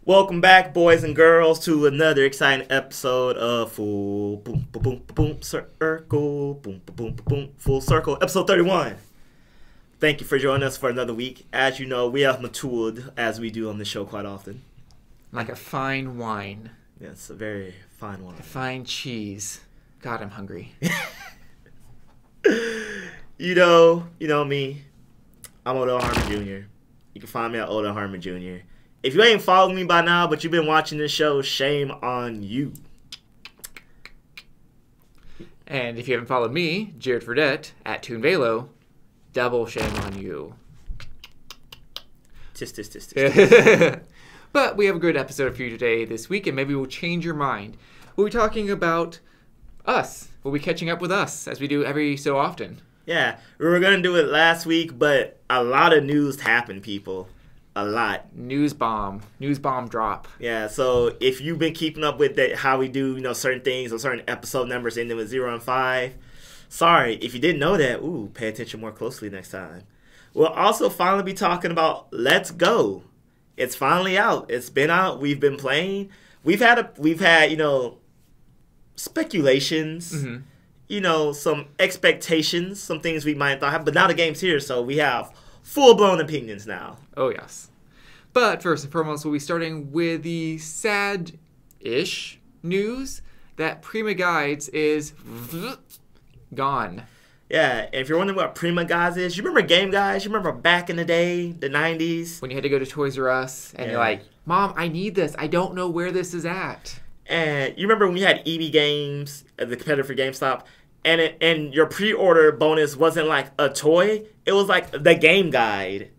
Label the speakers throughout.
Speaker 1: Welcome back, boys and girls, to another exciting episode of Full Boom Boom Boom Boom Circle Boom Boom Boom Boom Full Circle, episode 31. Thank you for joining us for another week. As you know, we have matured as we do on this show quite often.
Speaker 2: Like a fine wine.
Speaker 1: Yes, a very fine wine.
Speaker 2: A fine cheese. God, I'm hungry.
Speaker 1: You know me. I'm Odell Harmon Jr. You can find me at Odell Harmon Jr. If you ain't followed me by now, but you've been watching this show, shame on you.
Speaker 2: And if you haven't followed me, Jared Fradette, at ToonVelo, double shame on you.
Speaker 1: Tis.
Speaker 2: But we have a good episode for you today this week, and maybe we'll change your mind. We'll be talking about us. We'll be catching up with us, as we do every so often.
Speaker 1: Yeah, we were going to do it last week, but a lot of news happened, people. A lot.
Speaker 2: News bomb drop.
Speaker 1: Yeah, so if you've been keeping up with how we do, certain things or certain episode numbers ending with 0 and 5, sorry. If you didn't know that, pay attention more closely next time. We'll also finally be talking about Let's Go. It's finally out. It's been out. We've been playing. We've had speculations.
Speaker 2: Mm-hmm.
Speaker 1: Some expectations, some things we might thought, but now the game's here, so we have full-blown opinions now.
Speaker 2: Oh, yes. But first and foremost, we'll be starting with the sad-ish news that Prima Guides is gone.
Speaker 1: Yeah, and if you're wondering what Prima Guides is, you remember Game Guys? You remember back in the day, the 90s?
Speaker 2: When you had to go to Toys R Us, and you're like, Mom, I need this. I don't know where this is at.
Speaker 1: And you remember when you had EB Games, the competitor for GameStop, and your pre-order bonus wasn't like a toy, it was like the game guide.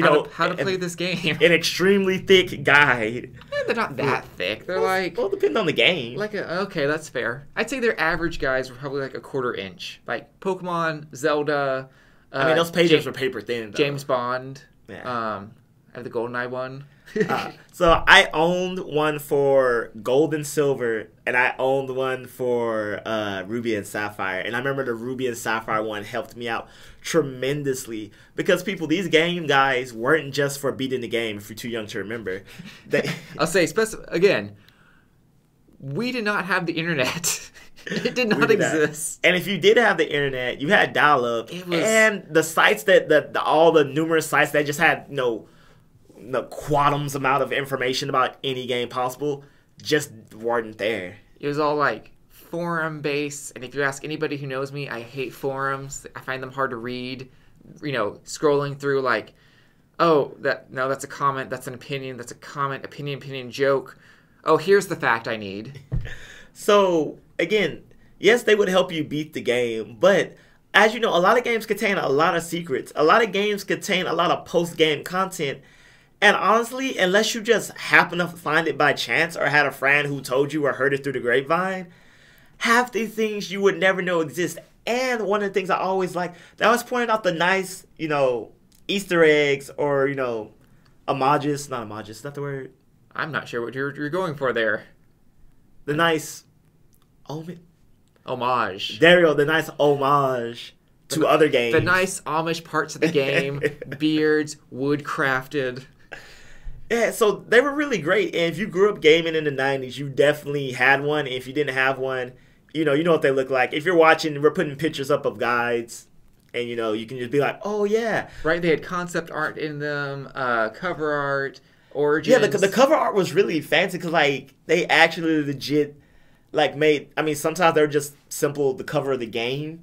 Speaker 2: How to play this game.
Speaker 1: An extremely thick guide.
Speaker 2: They're not that thick. They're
Speaker 1: well, depending on the game.
Speaker 2: Okay, that's fair. I'd say their average guides were probably like a quarter inch. Like Pokemon, Zelda.
Speaker 1: Those pages were paper thin, though.
Speaker 2: James Bond.
Speaker 1: Yeah.
Speaker 2: I have the GoldenEye one.
Speaker 1: So I owned one for Gold and Silver, and I owned one for Ruby and Sapphire. And I remember the Ruby and Sapphire one helped me out tremendously because these game guys weren't just for beating the game. If you're too young to remember,
Speaker 2: I'll say again, we did not have the internet. It did not exist.
Speaker 1: And if you did have the internet, you had dial-up, and the sites all the numerous sites that just had the quantums amount of information about any game possible just weren't there.
Speaker 2: It was all like forum based, and if you ask anybody who knows me, I hate forums. I find them hard to read. Scrolling through like, that's a comment, that's an opinion, that's a comment, opinion, joke. Oh, here's the fact I need.
Speaker 1: So again, yes, they would help you beat the game, but as you know, a lot of games contain a lot of secrets. A lot of games contain a lot of post-game content. And honestly, unless you just happen to find it by chance or had a friend who told you or heard it through the grapevine, half these things you would never know exist. And one of the things I always like, they always pointed out the nice, Easter eggs or, homages. Not homages, is that the word?
Speaker 2: I'm not sure what you're going for there.
Speaker 1: The nice
Speaker 2: homage.
Speaker 1: There you go, the nice homage to other games.
Speaker 2: The nice Amish parts of the game, beards, wood-crafted.
Speaker 1: Yeah, so they were really great. And if you grew up gaming in the 90s, you definitely had one. If you didn't have one, you know what they look like. If you're watching, we're putting pictures up of guides. And, you can just be like, oh, yeah.
Speaker 2: Right, they had concept art in them, cover art, origins.
Speaker 1: Yeah, the cover art was really fancy because, they actually legit, sometimes they were just simple, the cover of the game.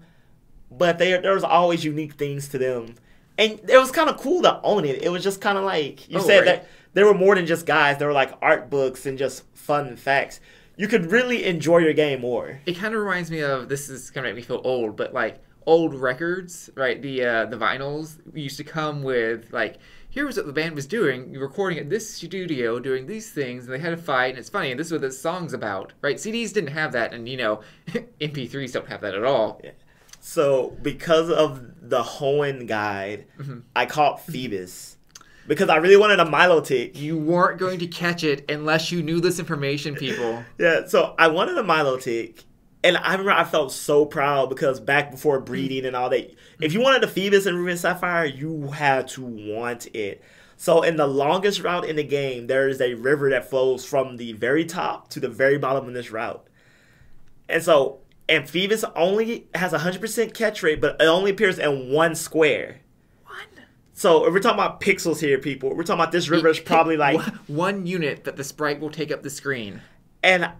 Speaker 1: But there was always unique things to them. And it was kind of cool to own it. It was just kind of like, you said that there were more than just guides. There were like art books and just fun facts. You could really enjoy your game more.
Speaker 2: It kind of reminds me of, this is going to make me feel old, but like old records, right? The vinyls used to come with like, here was what the band was doing, recording at this studio, doing these things, and they had a fight, and it's funny, and this is what the song's about, right? CDs didn't have that, and MP3s don't have that at all.
Speaker 1: Yeah. So, because of the Hoenn guide, I caught Phoebus. Because I really wanted a Milotic.
Speaker 2: You weren't going to catch it unless you knew this information, people.
Speaker 1: Yeah, so I wanted a Milotic. And I remember I felt so proud because back before breeding and all that, if you wanted a Phoebus and Ruby and Sapphire, you had to want it. So in the longest route in the game, there is a river that flows from the very top to the very bottom of this route. And so Amphibious only has 100% catch rate, but it only appears in one square. So if we're talking about pixels here, people, we're talking about this river is probably like...
Speaker 2: one unit that the sprite will take up the screen.
Speaker 1: And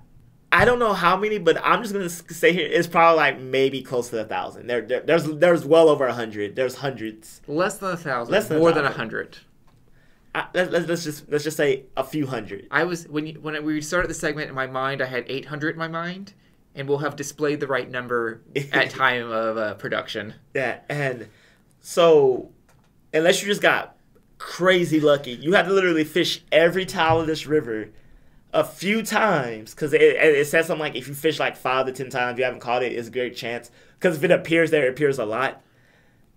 Speaker 1: I don't know how many, but I'm just going to say here, it's probably like maybe close to 1,000. There's well over 100. There's hundreds.
Speaker 2: Less than 1,000.
Speaker 1: Less than
Speaker 2: more
Speaker 1: 1,000.
Speaker 2: than 100.
Speaker 1: Let's just say a few hundred.
Speaker 2: When we started the segment in my mind, I had 800 in my mind, and we'll have displayed the right number at time of production.
Speaker 1: Yeah, and so... Unless you just got crazy lucky. You had to literally fish every tile of this river a few times. Because it says something like if you fish like 5 to 10 times, you haven't caught it, it's a great chance. Because if it appears there, it appears a lot.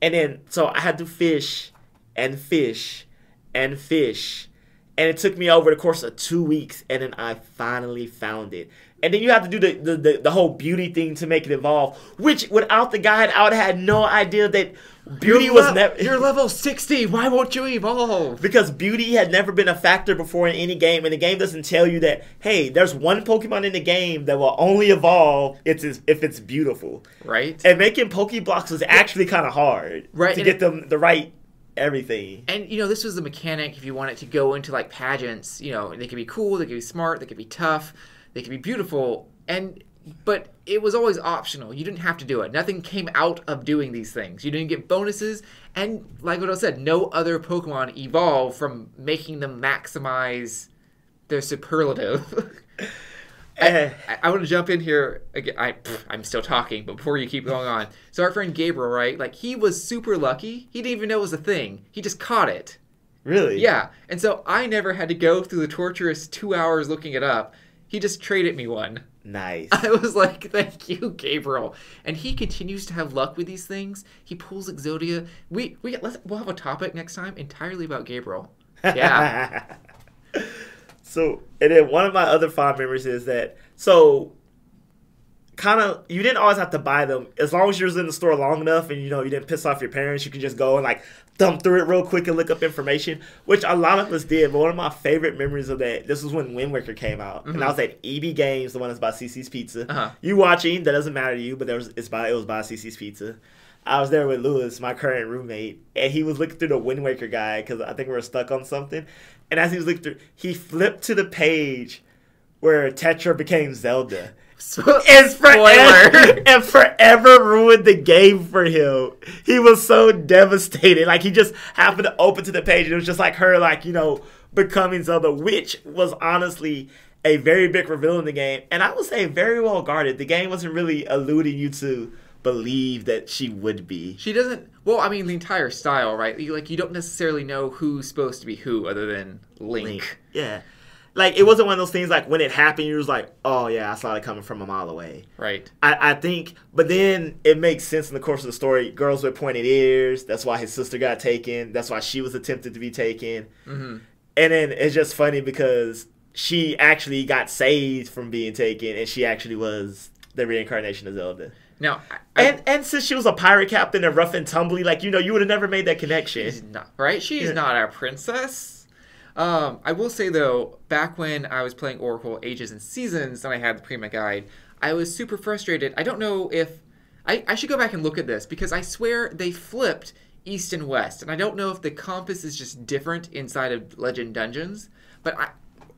Speaker 1: And then, so I had to fish and fish and fish. And it took me over the course of 2 weeks. And then I finally found it. And then you have to do the whole beauty thing to make it evolve. Which, without the guide, I would have had no idea that beauty was never...
Speaker 2: You're level 60. Why won't you evolve?
Speaker 1: Because beauty had never been a factor before in any game. And the game doesn't tell you that, hey, there's one Pokemon in the game that will only evolve if it's beautiful.
Speaker 2: Right.
Speaker 1: And making Pokeblocks was actually kind of hard.
Speaker 2: Right.
Speaker 1: To get them the right... everything.
Speaker 2: And, this was the mechanic if you want it to go into, like, pageants. They could be cool, they could be smart, they could be tough, they could be beautiful, but it was always optional. You didn't have to do it. Nothing came out of doing these things. You didn't get bonuses, and like what I said, no other Pokemon evolve from making them maximize their superlative. I want to jump in here again. I'm still talking, but before you keep going on. So our friend Gabriel, right? Like, he was super lucky. He didn't even know it was a thing. He just caught it.
Speaker 1: Really?
Speaker 2: Yeah. And so I never had to go through the torturous 2 hours looking it up. He just traded me one.
Speaker 1: Nice.
Speaker 2: I was like, thank you, Gabriel. And he continues to have luck with these things. He pulls Exodia. We'll have a topic next time entirely about Gabriel. Yeah.
Speaker 1: So, and then one of my other fond memories is that, so, kind of, you didn't always have to buy them. As long as you was in the store long enough and, you didn't piss off your parents, you could just go and, like, thumb through it real quick and look up information, which a lot of us did. But one of my favorite memories of that, this was when Wind Waker came out. Mm-hmm. And I was at EB Games, the one that's by CC's Pizza.
Speaker 2: Uh-huh.
Speaker 1: You watching, that doesn't matter to you, but it was by CC's Pizza. I was there with Lewis, my current roommate, and he was looking through the Wind Waker guide because I think we were stuck on something. And as he was looking through, he flipped to the page where Tetra became Zelda. And forever ruined the game for him. He was so devastated. Like, he just happened to open to the page, and it was just like her, like, becoming Zelda, which was honestly a very big reveal in the game. And I would say very well guarded. The game wasn't really alluding you to believe that she would be.
Speaker 2: She doesn't... Well, I mean, the entire style, right? You don't necessarily know who's supposed to be who other than Link.
Speaker 1: Yeah. Like, it wasn't one of those things, like, when it happened, you was like, oh, yeah, I saw it coming from a mile away.
Speaker 2: Right.
Speaker 1: I think... But then it makes sense in the course of the story. Girls with pointed ears. That's why his sister got taken. That's why she was attempted to be taken. Mm-hmm. And then it's just funny because she actually got saved from being taken, and she actually was the reincarnation of Zelda.
Speaker 2: Now,
Speaker 1: and since she was a pirate captain and rough and tumbly, like, you would have never made that connection.
Speaker 2: She's not, right? She's not our princess. I will say, though, back when I was playing Oracle Ages and Seasons and I had the Prima Guide, I was super frustrated. I don't know if... I should go back and look at this because I swear they flipped East and West. And I don't know if the compass is just different inside of Legend Dungeons, but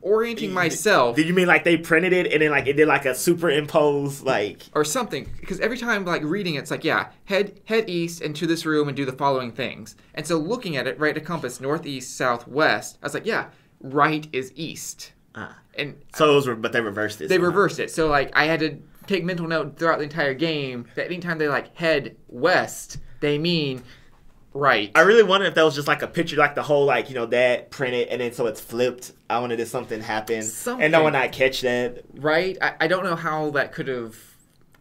Speaker 2: orienting myself...
Speaker 1: Did you mean like they printed it and then like it did like a superimpose like...
Speaker 2: Or something. Because every time like reading it, it's like, yeah, head east and to this room and do the following things. And so looking at it, right, a compass, northeast, southwest, I was like, yeah, right is east. And
Speaker 1: so but they reversed it.
Speaker 2: They reversed it. So like I had to take mental note throughout the entire game that anytime they like head west, they mean... Right.
Speaker 1: I really wonder if that was just like a picture, like the whole, like, Dad printed and then so it's flipped. I wondered if something happened. And no one not catch that.
Speaker 2: Right. I don't know how that could have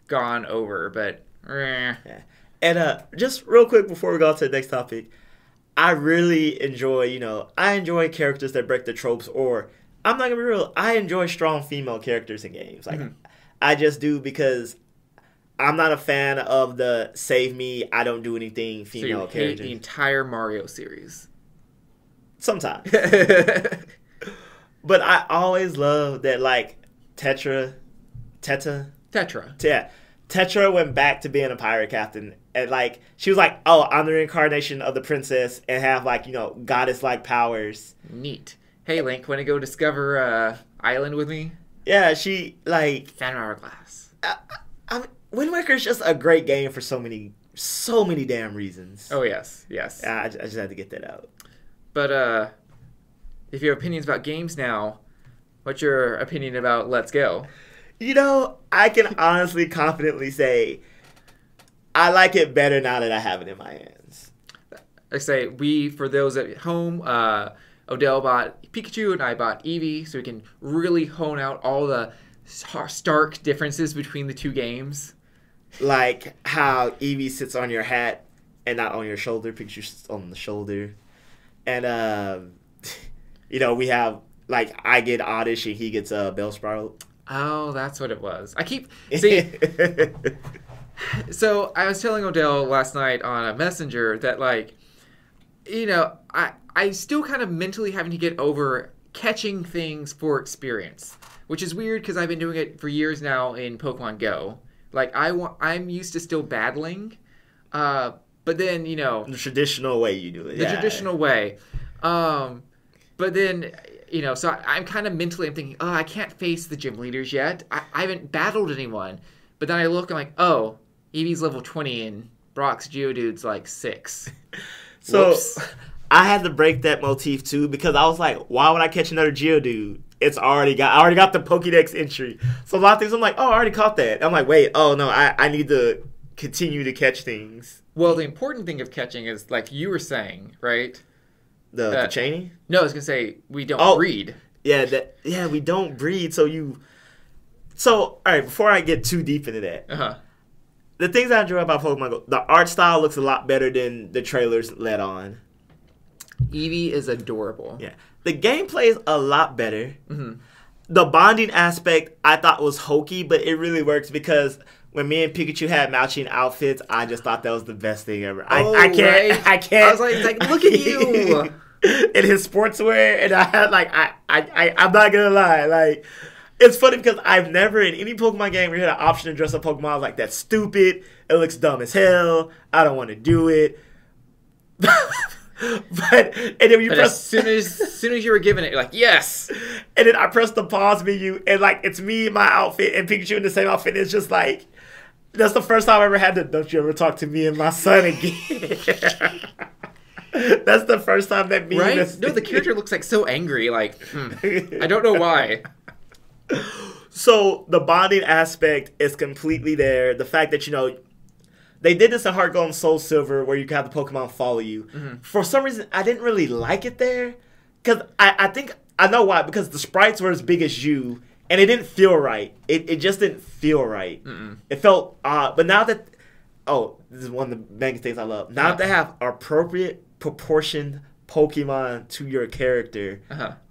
Speaker 2: gone over, but...
Speaker 1: Yeah. And just real quick before we go on to the next topic, I really enjoy, I enjoy characters that break the tropes, or, I'm not going to be real, I enjoy strong female characters in games. Like, I just do because... I'm not a fan of the save me, I don't do anything female character.
Speaker 2: Hate the entire Mario series.
Speaker 1: Sometimes. But I always love that, like, Tetra. Yeah. Tetra went back to being a pirate captain. And, like, she was like, oh, I'm the reincarnation of the princess and have, like, you know, goddess-like powers.
Speaker 2: Neat. Hey, Link, want to go discover Island with me?
Speaker 1: Yeah, she, like...
Speaker 2: Phantom Hourglass.
Speaker 1: Wind Waker is just a great game for so many damn reasons.
Speaker 2: Oh, yes. Yes.
Speaker 1: I just had to get that out.
Speaker 2: But, if you have opinions about games now, what's your opinion about Let's Go?
Speaker 1: You know, I can honestly, confidently say I like it better now that I have it in my hands.
Speaker 2: I say for those at home, Odell bought Pikachu and I bought Eevee, so we can really hone out all the stark differences between the two games.
Speaker 1: Like how Eevee sits on your hat and not on your shoulder. Pikachu sits on the shoulder. And, you know, we have, like, I get Oddish and he gets Bellsprout.
Speaker 2: Oh, that's what it was. So I was telling Odell last night on a messenger that, like, you know, I still kind of mentally having to get over catching things for experience, which is weird because I've been doing it for years now in Pokemon Go. Like, I'm used to still battling, but then, you know...
Speaker 1: The traditional way you do it.
Speaker 2: The traditional way. But then, you know, so I'm kind of mentally, I'm thinking, oh, I can't face the gym leaders yet. I haven't battled anyone. But then I look, I'm like, oh, Eevee's level 20 and Brock's Geodude's like 6.
Speaker 1: So I had to break that motif too because I was like, why would I catch another Geodude? I already got the Pokédex entry. So a lot of things I'm like, oh, I already caught that. I'm like, wait, oh no, I need to continue to catch things.
Speaker 2: Well, the important thing of catching is, like you were saying, right?
Speaker 1: The chaining?
Speaker 2: No, I was gonna say we don't breed.
Speaker 1: Yeah, we don't breed. So all right. Before I get too deep into that, the things I enjoy about Pokemon Go, the art style looks a lot better than the trailers let on.
Speaker 2: Eevee is adorable.
Speaker 1: Yeah, the gameplay is a lot better. Mm-hmm. The bonding aspect I thought was hokey, but it really works because when me and Pikachu had matching outfits, I just thought that was the best thing ever. I can't.
Speaker 2: I was like, look at you.
Speaker 1: In his sportswear, and I had like, I'm not gonna lie, like, it's funny because I've never in any Pokemon game where you had an option to dress up Pokemon. I was like, that's stupid. It looks dumb as hell. I don't want to do it. And then you press
Speaker 2: as soon as you were given it, you're like, yes.
Speaker 1: And then I pressed the pause menu, and like it's me in my outfit and Pikachu in the same outfit. And it's just like, that's the first time I ever had to. Don't you ever talk to me and my son again? That's the first time that me.
Speaker 2: Right? No, the character looks like so angry. Like, I don't know why.
Speaker 1: So the bonding aspect is completely there. The fact that, you know, they did this in Heart Gold and Soul Silver where you can have the Pokemon follow you. Mm-hmm. For some reason, I didn't really like it there. Because I think, I know why. Because the sprites were as big as you. And it didn't feel right. It just didn't feel right. Mm-mm. It felt odd. But now that, this is one of the main things I love. Now that they have appropriate proportioned Pokemon to your character,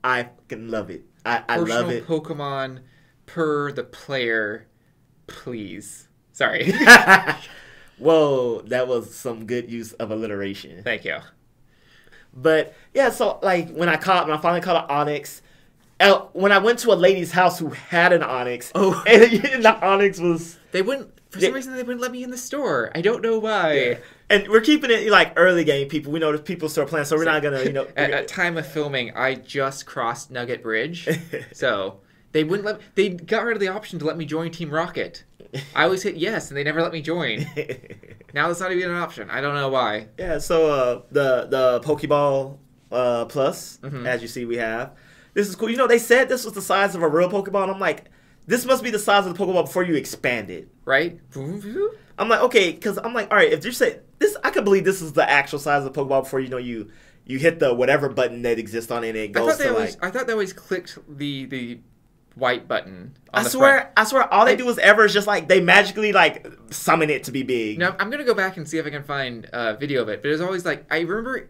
Speaker 1: I fucking love it. I love it.
Speaker 2: Pokemon per the player, please. Sorry.
Speaker 1: Whoa, that was some good use of alliteration.
Speaker 2: Thank you.
Speaker 1: But yeah, so like when I finally caught an Onix, when I went to a lady's house who had an Onix, and the Onix was
Speaker 2: some reason they wouldn't let me in the store. I don't know why.
Speaker 1: Yeah. And we're keeping it like early game people. We know that people start playing, so we're not gonna,
Speaker 2: At time of filming, I just crossed Nugget Bridge, so they wouldn't let. They got rid of the option to let me join Team Rocket. I always hit yes, and they never let me join. Now that's not even an option. I don't know why.
Speaker 1: Yeah. So the Pokeball Plus, as you see, we have. This is cool. You know, they said this was the size of a real Pokeball. I'm like, this must be the size of the Pokeball before you expand it.
Speaker 2: Right?
Speaker 1: I'm like, okay, because I'm like, all right, if you say this, I could believe this is the actual size of the Pokeball before you hit the whatever button that exists on it and it goes
Speaker 2: I thought they always clicked the white button.
Speaker 1: I swear all they do is just like they magically like summon it to be big.
Speaker 2: Now I'm gonna go back and see if I can find a video of it. But it's always like I remember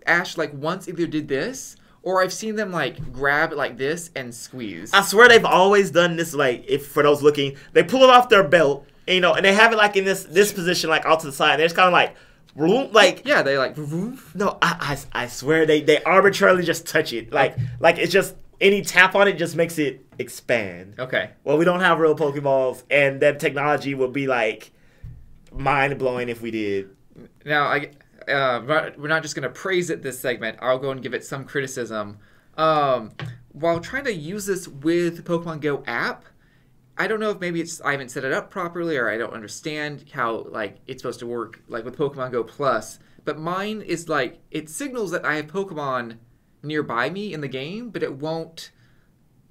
Speaker 2: Ash like once either did this or I've seen them like grab it like this and squeeze.
Speaker 1: I swear they've always done this. Like if for those looking, they pull it off their belt, and they have it like in this position like off to the side. And they're just kind of like like
Speaker 2: Yeah, they like.
Speaker 1: no, I swear they arbitrarily just touch it. Like it's just any tap on it just makes it expand.
Speaker 2: Okay.
Speaker 1: Well, we don't have real Pokeballs, and that technology would be like mind blowing if we did.
Speaker 2: Now, we're not just going to praise it this segment. I'll go and give it some criticism. While trying to use this with the Pokemon Go app, I don't know if maybe I haven't set it up properly, or I don't understand how like it's supposed to work like with Pokemon Go Plus. But mine is like it signals that I have Pokemon nearby me in the game, but it won't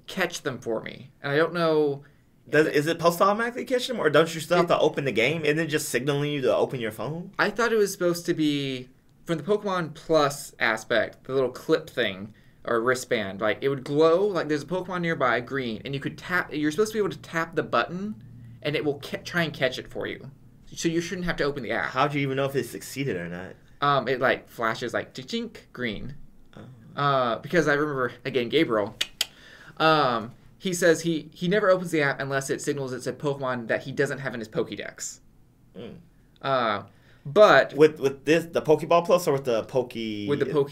Speaker 2: catch them for me, and I don't know.
Speaker 1: Is it supposed to automatically catch them, or don't you still have to open the game and then just signaling you to open your phone?
Speaker 2: I thought it was supposed to be from the Pokemon Plus aspect, the little clip thing or wristband. Like it would glow, like there's a Pokemon nearby, green, and you could tap. You're supposed to be able to tap the button, and it will try and catch it for you. So you shouldn't have to open the app.
Speaker 1: How'd you even know if it succeeded or not?
Speaker 2: It like flashes like chink green. Because I remember again Gabriel. He says he never opens the app unless it signals it's a Pokemon that he doesn't have in his Pokédex. But
Speaker 1: with this, the Pokeball Plus, or with the
Speaker 2: with the Poke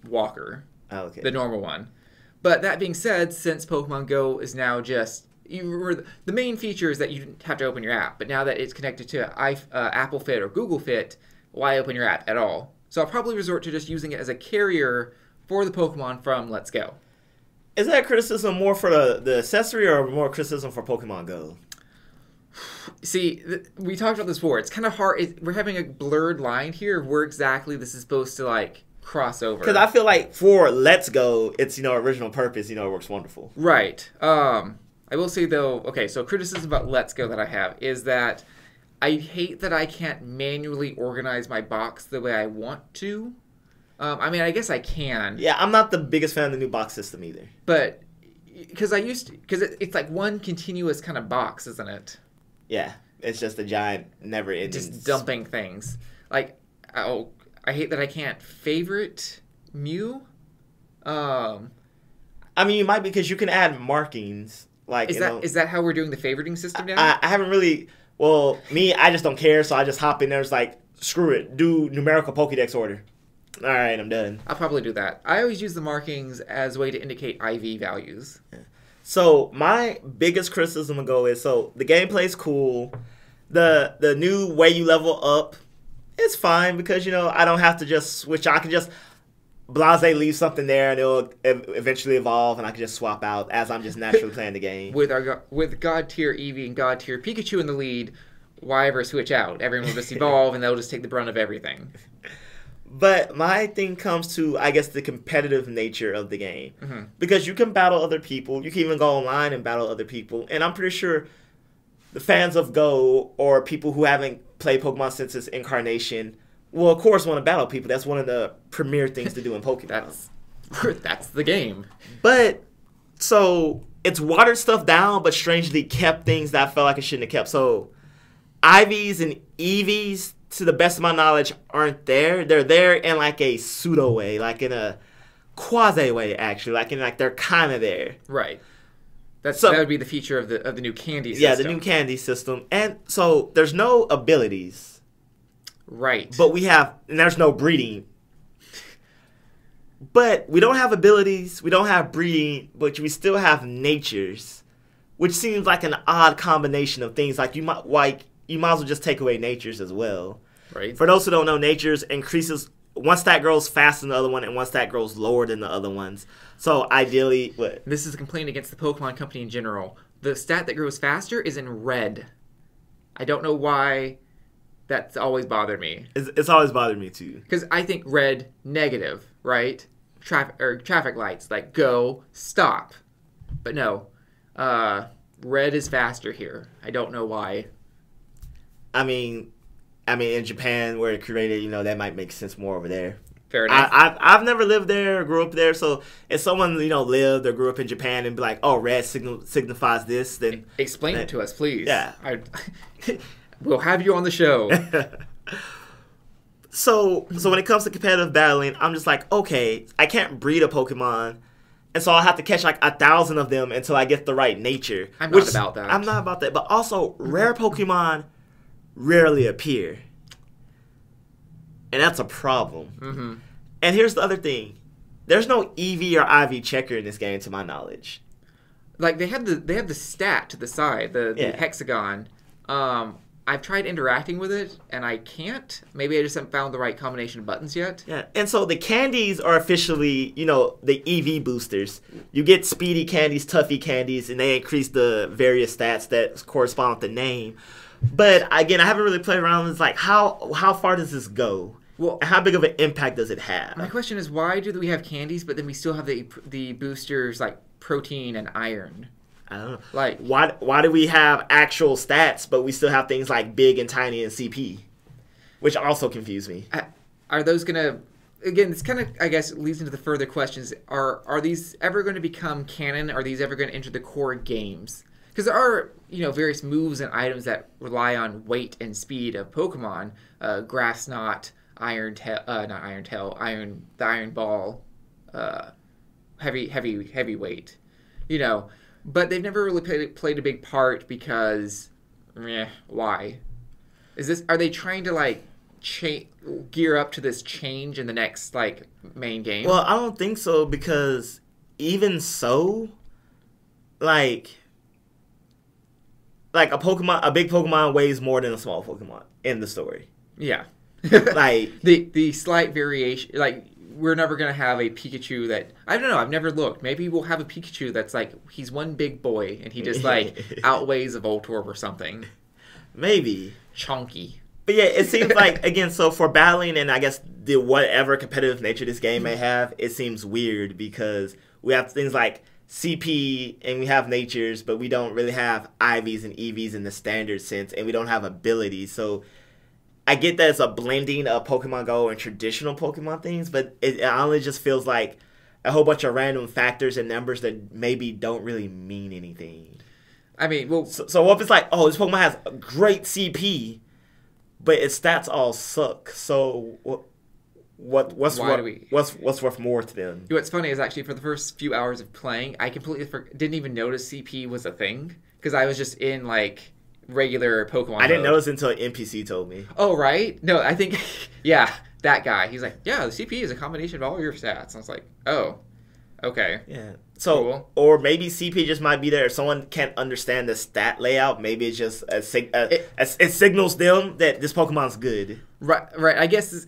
Speaker 2: Walker,
Speaker 1: okay,
Speaker 2: the normal one. But that being said, since Pokemon Go is now just the main feature is that you didn't have to open your app, but now that it's connected to Apple Fit or Google Fit, why open your app at all? So I'll probably resort to just using it as a carrier for the Pokemon from Let's Go.
Speaker 1: Is that criticism more for the accessory, or more criticism for Pokemon Go?
Speaker 2: See, we talked about this before. It's kind of hard. We're having a blurred line here of where exactly this is supposed to, like, cross over.
Speaker 1: Because I feel like for Let's Go, its, original purpose, it works wonderful.
Speaker 2: Right. I will say, though, okay, so criticism about Let's Go that I have is that I hate that I can't manually organize my box the way I want to. I mean, I guess I can.
Speaker 1: Yeah, I'm not the biggest fan of the new box system either.
Speaker 2: But because it's like one continuous kind of box, isn't it?
Speaker 1: Yeah, it's just a giant, never-ending.
Speaker 2: Just dumping things. Like, I hate that I can't favorite Mew.
Speaker 1: I mean, you might, because you can add markings. Like,
Speaker 2: is that how we're doing the favoriting system now?
Speaker 1: I haven't really. Well, I just don't care, so I just hop in there. It's like, screw it, do numerical Pokédex order. All right, I'm done.
Speaker 2: I'll probably do that. I always use the markings as a way to indicate IV values.
Speaker 1: Yeah. So my biggest criticism of Go is, so the gameplay's cool. The new way you level up is fine, because, I don't have to just switch. I can just blase leave something there, and it'll eventually evolve, and I can just swap out as I'm just naturally playing the game.
Speaker 2: With God tier Eevee and God tier Pikachu in the lead, why ever switch out? Everyone will just evolve, and they'll just take the brunt of everything.
Speaker 1: But my thing comes to, I guess, the competitive nature of the game.
Speaker 2: Mm-hmm.
Speaker 1: Because you can battle other people. You can even go online and battle other people. And I'm pretty sure the fans of Go, or people who haven't played Pokemon since its incarnation, will, of course, want to battle people. That's one of the premier things to do in Pokemon.
Speaker 2: That's the game.
Speaker 1: But, so, it's watered stuff down, but strangely kept things that I felt like it shouldn't have kept. So, IVs and EVs, to the best of my knowledge, aren't there. They're there in like a pseudo way, like in a quasi way, actually. Like they're kind of there.
Speaker 2: Right. That would be the feature of the new candy system.
Speaker 1: Yeah, the new candy system. And so there's no abilities.
Speaker 2: Right.
Speaker 1: But and there's no breeding. But we don't have abilities, we don't have breeding, but we still have natures, which seems like an odd combination of things. Like you might as well just take away natures as well.
Speaker 2: Right.
Speaker 1: For those who don't know, natures increases, one stat grows faster than the other one, and one stat grows lower than the other ones. So ideally, what?
Speaker 2: This is a complaint against the Pokemon Company in general. The stat that grows faster is in red. I don't know why that's always bothered me.
Speaker 1: It's always bothered me too.
Speaker 2: Because I think red, negative, right? Traffic lights, like go, stop. But no, red is faster here. I don't know why.
Speaker 1: I mean, in Japan, where it created, that might make sense more over there.
Speaker 2: Fair enough.
Speaker 1: I've never lived there or grew up there, so if someone, lived or grew up in Japan and be like, oh, red signifies this, then...
Speaker 2: Explain it to us, please.
Speaker 1: Yeah.
Speaker 2: We'll have you on the show.
Speaker 1: So when it comes to competitive battling, I'm just like, okay, I can't breed a Pokemon, and so I'll have to catch like 1,000 of them until I get the right nature.
Speaker 2: I'm not about that.
Speaker 1: I'm not about that. But also, rare Pokemon rarely appear. and that's a problem.
Speaker 2: Mm-hmm.
Speaker 1: And here's the other thing. There's no EV or IV checker in this game, to my knowledge.
Speaker 2: Like, they have the stat to the side, the hexagon. I've tried interacting with it, and I can't. Maybe I just haven't found the right combination of buttons yet.
Speaker 1: Yeah, and so the candies are officially, the EV boosters. You get speedy candies, toughy candies, and they increase the various stats that correspond with the name. But, again, I haven't really played around. It's like, how far does this go? Well, and how big of an impact does it have?
Speaker 2: My question is, why do we have candies, but then we still have the boosters, like protein and iron?
Speaker 1: I don't know.
Speaker 2: Like,
Speaker 1: why do we have actual stats, but we still have things like big and tiny and CP? Which also confuse me.
Speaker 2: Are those going to... Again, this kind of, I guess, leads into the further questions. Are these ever going to become canon? Are these ever going to enter the core games? Because there are, various moves and items that rely on weight and speed of Pokemon. Grass Knot, the Iron Ball, heavy weight. But they've never really played a big part because, why? Are they trying to gear up to this change in the next main game?
Speaker 1: Well, I don't think so, because even so, a big Pokemon weighs more than a small Pokemon in the story.
Speaker 2: Yeah.
Speaker 1: Like
Speaker 2: the slight variation, we're never going to have a Pikachu that... I don't know. I've never looked. Maybe we'll have a Pikachu that's he's one big boy, and he just, outweighs a Voltorb or something.
Speaker 1: Maybe.
Speaker 2: Chunky.
Speaker 1: But yeah, it seems again, so for battling and I guess the whatever competitive nature this game may have, it seems weird because we have things like CP and we have natures, but we don't really have IVs and EVs in the standard sense, and we don't have abilities. So I get that it's a blending of Pokemon Go and traditional Pokemon things, but it honestly just feels like a whole bunch of random factors and numbers that maybe don't really mean anything.
Speaker 2: I mean, well...
Speaker 1: So what if it's this Pokemon has a great CP, but its stats all suck, so what's worth more to them?
Speaker 2: What's funny is actually for the first few hours of playing, I completely didn't even notice CP was a thing, because I was just in, regular Pokemon
Speaker 1: I didn't
Speaker 2: mode.
Speaker 1: notice until an NPC told me.
Speaker 2: Oh, right? No, I think, yeah, that guy. He's like, yeah, the CP is a combination of all your stats. And I was like, oh, okay.
Speaker 1: Yeah. So,
Speaker 2: cool.
Speaker 1: Or maybe CP just might be there. If someone can't understand the stat layout, maybe it's just it signals them that this Pokemon's good.
Speaker 2: Right. I guess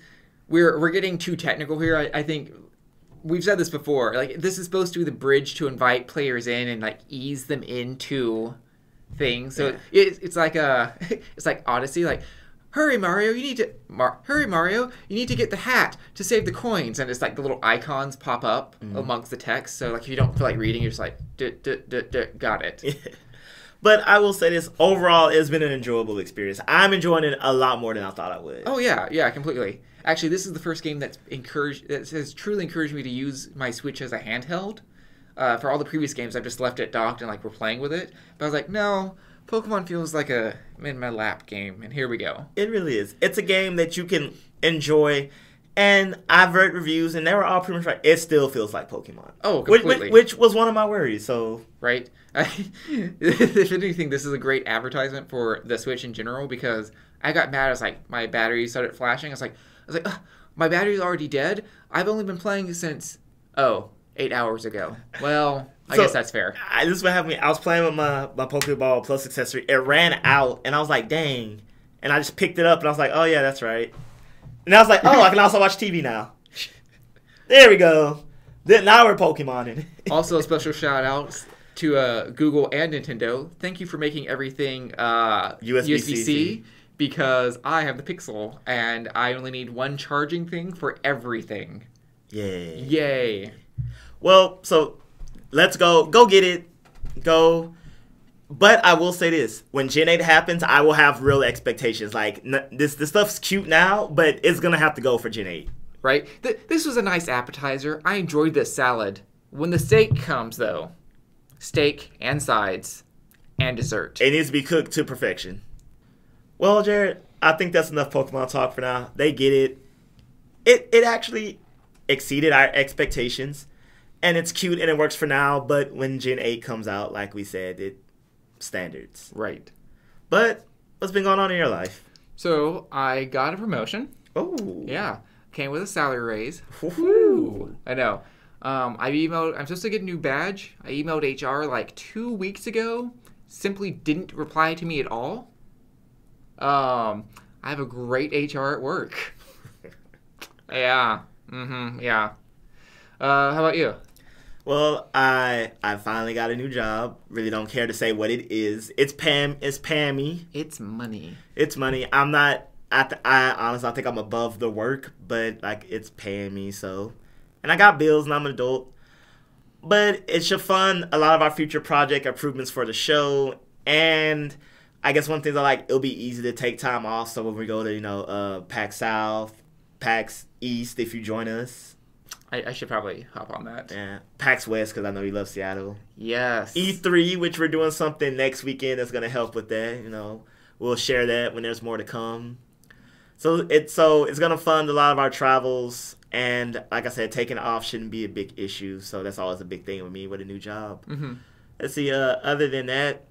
Speaker 2: we're getting too technical here. I think we've said this before. This is supposed to be the bridge to invite players in and ease them into things. So it's like Odyssey. Hurry Mario, you need to get the hat to save the coins, and it's the little icons pop up amongst the text. So if you don't feel like reading, you're just got it.
Speaker 1: But I will say this, overall it's been an enjoyable experience. I'm enjoying it a lot more than I thought I would.
Speaker 2: Oh yeah, completely. Actually, this is the first game that has truly encouraged me to use my Switch as a handheld. For all the previous games, I've just left it docked and we're playing with it. But I was like, no, Pokemon feels like a in my lap game, and here we go.
Speaker 1: It really is. It's a game that you can enjoy, and I've read reviews, and they were all pretty much right. It still feels like Pokemon.
Speaker 2: Oh, completely.
Speaker 1: Which was one of my worries. So
Speaker 2: right. If anything, this is a great advertisement for the Switch in general, because I got mad. I was like, my battery started flashing. I was like, my battery's already dead. I've only been playing since 8 hours ago. Well, I guess that's fair.
Speaker 1: This is what happened to me. I was playing with my Pokeball Plus accessory. It ran out, and I was like, dang. And I just picked it up, and I was like, oh, yeah, that's right. And I was like, I can also watch TV now. There we go. Now we're Pokemoning.
Speaker 2: Also, a special shout-out to Google and Nintendo. Thank you for making everything USB-C, because I have the Pixel, and I only need one charging thing for everything. Yay.
Speaker 1: Well, so let's go. Go get it. Go. But I will say this. When Gen 8 happens, I will have real expectations. This stuff's cute now, but it's going to have to go for Gen 8.
Speaker 2: Right? This was a nice appetizer. I enjoyed this salad. When the steak comes, though, steak and sides and dessert.
Speaker 1: It needs to be cooked to perfection. Well, Jared, I think that's enough Pokemon talk for now. They get it. It actually exceeded our expectations. And it's cute and it works for now, but when Gen 8 comes out, like we said, it standards.
Speaker 2: Right.
Speaker 1: But what's been going on in your life?
Speaker 2: So, I got a promotion.
Speaker 1: Oh.
Speaker 2: Yeah. Came with a salary raise.
Speaker 1: Woo.
Speaker 2: I know. I'm supposed to get a new badge. I emailed HR like 2 weeks ago. Simply didn't reply to me at all. I have a great HR at work. Yeah. Yeah. How about you?
Speaker 1: Well, I finally got a new job. Really don't care to say what it is. It's Pammy.
Speaker 2: It's money.
Speaker 1: It's money. I'm not. I honestly, I think I'm above the work, but like it's paying me so. And I got bills, and I'm an adult. But it should fund a lot of our future project improvements for the show. And I guess one thing I like, it'll be easy to take time off. So when we go to PAX South, PAX East, if you join us.
Speaker 2: I should probably hop on that.
Speaker 1: Yeah, PAX West, because I know you love Seattle.
Speaker 2: Yes.
Speaker 1: E3, which we're doing something next weekend that's going to help with that. We'll share that when there's more to come. So it's going to fund a lot of our travels. And like I said, taking off shouldn't be a big issue. So that's always a big thing with me with a new job.
Speaker 2: Mm-hmm.
Speaker 1: Let's see. Other than that,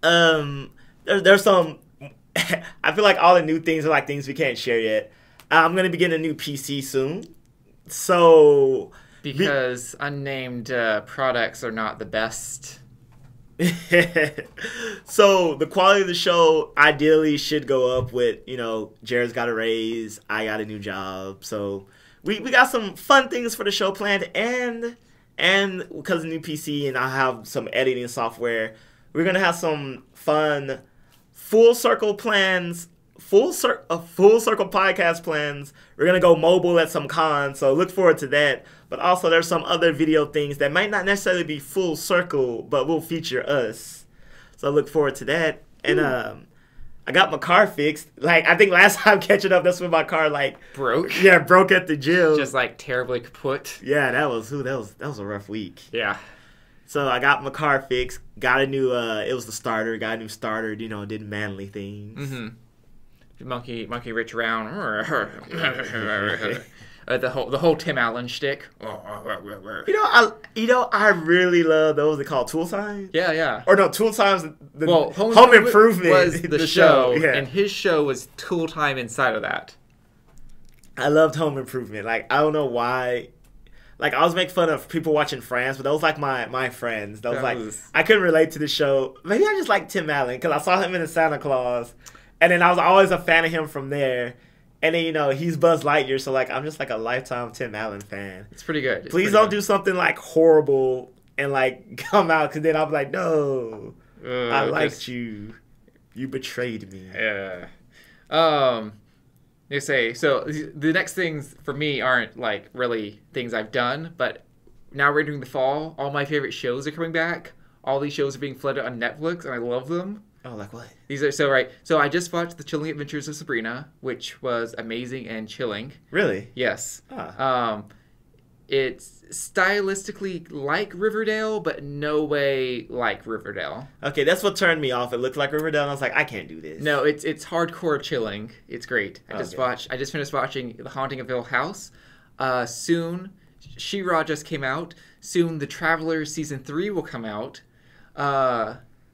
Speaker 1: there's some. I feel like all the new things are like things we can't share yet. I'm going to be getting a new PC soon. So
Speaker 2: because unnamed products are not the best.
Speaker 1: So the quality of the show ideally should go up with Jared's got a raise, I got a new job, so we got some fun things for the show planned, and because of the new PC and I have some editing software, we're gonna have some fun full circle podcast plans. We're gonna go mobile at some cons, so look forward to that. But also there's some other video things that might not necessarily be full circle, but will feature us. So look forward to that. And I got my car fixed. Like I think last time catching up, that's when my car
Speaker 2: broke.
Speaker 1: Yeah, broke at the gym.
Speaker 2: Just terribly kaput.
Speaker 1: Yeah, that was a rough week.
Speaker 2: Yeah.
Speaker 1: So I got my car fixed. Got a new it was the starter. Got a new starter. Did manly things.
Speaker 2: Mm-hmm. Monkey reach around. The whole Tim Allen shtick.
Speaker 1: I really love those. They call Tool Time.
Speaker 2: Yeah.
Speaker 1: Or no, Tool Time's
Speaker 2: Home
Speaker 1: Improvement
Speaker 2: was the show,
Speaker 1: yeah.
Speaker 2: And his show was Tool Time inside of that.
Speaker 1: I loved Home Improvement. I don't know why. I was making fun of people watching Friends, but that was my friends. I couldn't relate to the show. Maybe I just like Tim Allen because I saw him in the Santa Claus. And then I was always a fan of him from there. And then, he's Buzz Lightyear, so, I'm just, a lifetime Tim Allen fan.
Speaker 2: It's pretty good.
Speaker 1: Please don't do something, horrible and, come out, because then I'll be like, no, I liked you. You betrayed me.
Speaker 2: Yeah. They say, so the next things for me aren't, really things I've done, but now we're entering the fall. All my favorite shows are coming back. All these shows are being flooded on Netflix, and I love them.
Speaker 1: Oh, like what?
Speaker 2: These are so I just watched The Chilling Adventures of Sabrina, which was amazing and chilling.
Speaker 1: Really?
Speaker 2: Yes.
Speaker 1: Ah.
Speaker 2: It's stylistically like Riverdale, but no way like Riverdale.
Speaker 1: Okay, that's what turned me off. It looked like Riverdale, and I was like, I can't do this.
Speaker 2: No, it's hardcore chilling. It's great. I just finished watching The Haunting of Hill House. Soon, She-Ra just came out. Soon, The Travelers Season 3 will come out.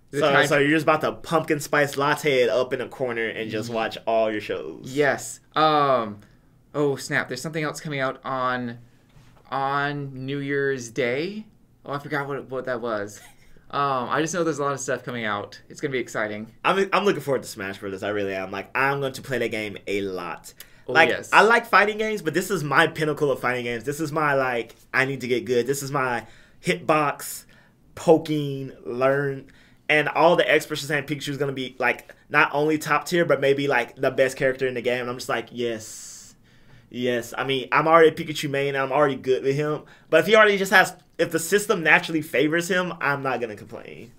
Speaker 1: So you're just about to pumpkin spice latte it up in a corner and just watch all your shows.
Speaker 2: Yes. Oh snap! There's something else coming out on New Year's Day. Oh, I forgot what that was. I just know there's a lot of stuff coming out. It's gonna be exciting.
Speaker 1: I'm looking forward to Smash Brothers. I really am. I'm going to play that game a lot.
Speaker 2: Oh, yes.
Speaker 1: I like fighting games, but this is my pinnacle of fighting games. This is my I need to get good. This is my hitbox, poking, learn. And all the experts are saying Pikachu's going to be, not only top tier, but maybe, the best character in the game. And I'm just like, yes. Yes. I mean, I'm already a Pikachu main. I'm already good with him. But if he already just has... If the system naturally favors him, I'm not going to complain.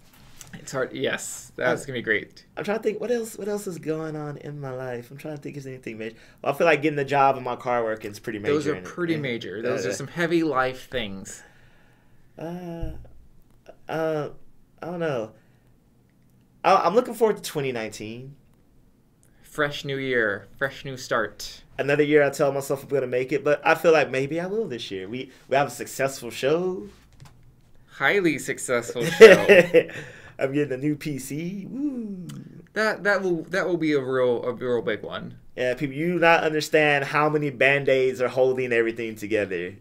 Speaker 2: It's hard. Yes. That's going to be great.
Speaker 1: I'm trying to think, what else is going on in my life? I'm trying to think if there's anything major. Well, I feel like getting the job and my car working is pretty major.
Speaker 2: Those are pretty major. Those are some heavy life things.
Speaker 1: I don't know. I'm looking forward to 2019.
Speaker 2: Fresh new year. Fresh new start.
Speaker 1: Another year I tell myself I'm going to make it, but I feel like maybe I will this year. We have a successful show.
Speaker 2: Highly successful show.
Speaker 1: I'm getting a new PC. Woo.
Speaker 2: That will be a real big one.
Speaker 1: Yeah, people, you do not understand how many Band-Aids are holding everything together.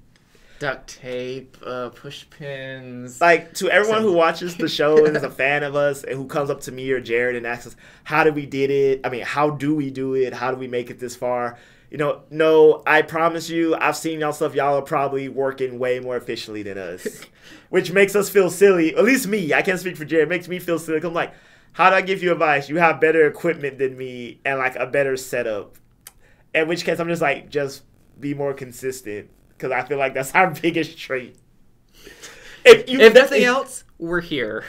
Speaker 2: Duct tape, push pins.
Speaker 1: Like, to everyone who watches the show and is a fan of us and who comes up to me or Jared and asks us, how do we did it? I mean, how do we do it? How do we make it this far? You know, no, I promise you, I've seen y'all stuff. Y'all are probably working way more efficiently than us, which makes us feel silly. At least me. I can't speak for Jared. It makes me feel silly. I'm like, how do I give you advice? You have better equipment than me and, like, a better setup. In which case, I'm just like, just be more consistent. Because I feel like that's our biggest trait.
Speaker 2: If nothing else, we're here.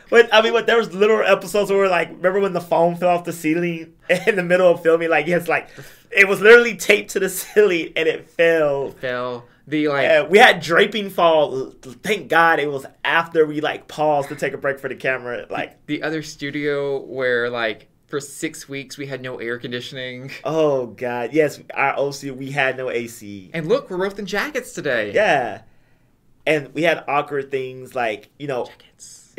Speaker 1: But I mean, there was literal episodes where, like, remember when the phone fell off the ceiling in the middle of filming? Like, yes, like, it was literally taped to the ceiling and it fell.
Speaker 2: It fell. We
Speaker 1: had draping fall. Thank God it was after we, like, paused to take a break for the camera. Like,
Speaker 2: the other studio where, like, for 6 weeks we had no air conditioning.
Speaker 1: Oh God, yes, our OC, we had no AC.
Speaker 2: And look, we're both in jackets today.
Speaker 1: Yeah, and we had awkward things like,
Speaker 2: jackets.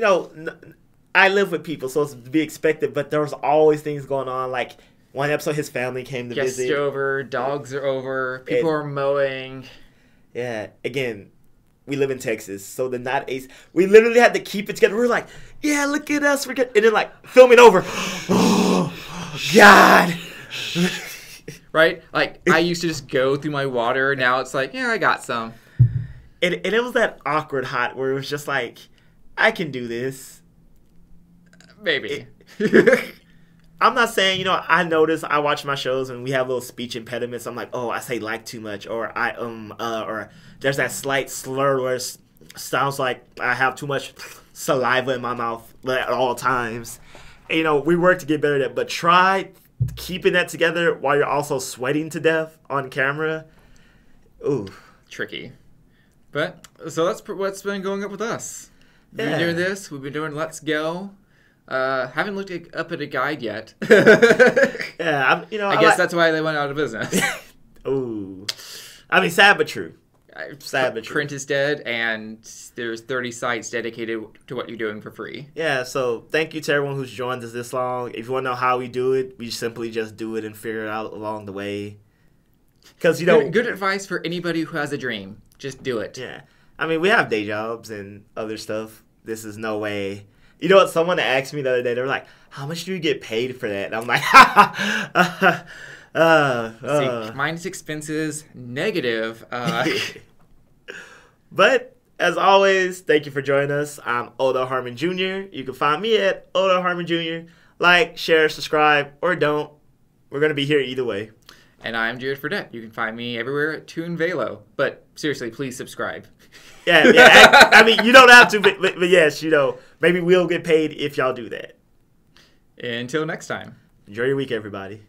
Speaker 1: I live with people, so it's to be expected. But there was always things going on. Like one episode, his family came to
Speaker 2: Guests
Speaker 1: visit.
Speaker 2: are over, dogs are over, people are mowing.
Speaker 1: Yeah, again, we live in Texas, so the not AC. We literally had to keep it together. We were like, yeah, look at us. We're good. And then, like, filming over. Oh, God.
Speaker 2: Right? Like, I used to just go through my water. Now it's like, yeah, I got some.
Speaker 1: And it was that awkward hot where it was just like, I can do this.
Speaker 2: Maybe.
Speaker 1: I'm not saying, I notice I watch my shows and we have little speech impediments. I'm like, oh, I say like too much, or or there's that slight slur where it sounds like I have too much saliva in my mouth at all times. And, we work to get better at it, but try keeping that together while you're also sweating to death on camera. Ooh.
Speaker 2: Tricky. But, so that's what's been going up with us. We've been doing this. We've been doing Let's Go. Haven't looked up at a guide yet.
Speaker 1: Yeah,
Speaker 2: I guess that's why they went out of business.
Speaker 1: Ooh. I mean, sad but true. Sad but true.
Speaker 2: Print is dead, and there's 30 sites dedicated to what you're doing for free.
Speaker 1: Yeah, so thank you to everyone who's joined us this long. If you want to know how we do it, we simply just do it and figure it out along the way. Because,
Speaker 2: Good advice for anybody who has a dream. Just do it.
Speaker 1: Yeah. I mean, we have day jobs and other stuff. This is no way. You know what? Someone asked me the other day, they were like, how much do you get paid for that? And I'm like,
Speaker 2: See, minus expenses, negative.
Speaker 1: But, as always, thank you for joining us. I'm Harmon Jr. You can find me at Harmon Jr. Like, share, subscribe, or don't. We're going to be here either way.
Speaker 2: And I'm Jared Fradette. You can find me everywhere at Toon Velo. But seriously, please subscribe.
Speaker 1: Yeah. I mean, you don't have to, but yes, maybe we'll get paid if y'all do that.
Speaker 2: Until next time.
Speaker 1: Enjoy your week, everybody.